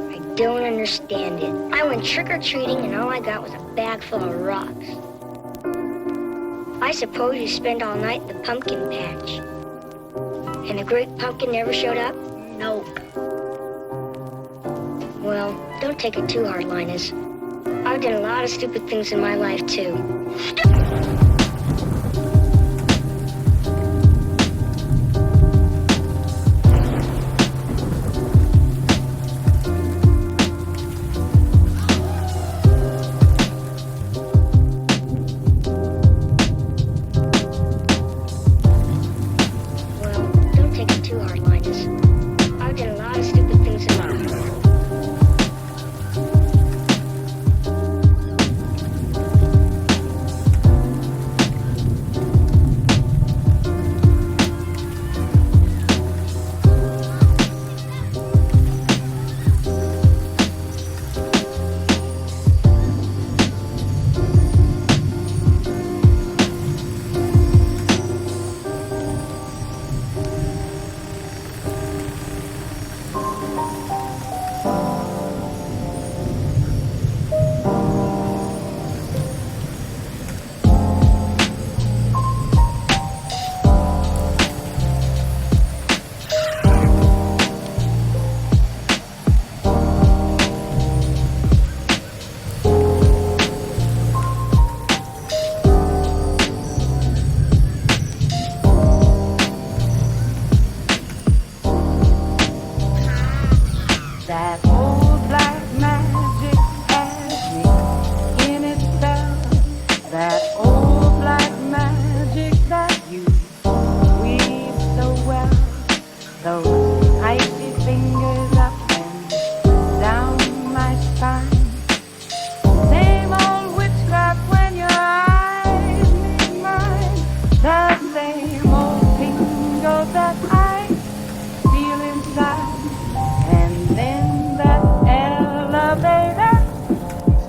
I don't understand it. I went trick-or-treating and all I got was a bag full of rocks. I suppose you spend all night in the pumpkin patch. And the great pumpkin never showed up? Nope. Well, don't take it too hard, Linus. I've done a lot of stupid things in my life, too.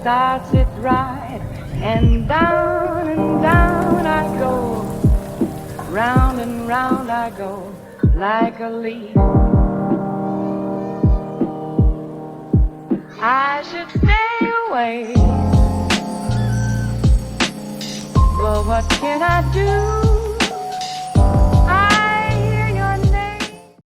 Starts it right, and down I go, round and round I go, like a leaf. I should stay away, but what can I do?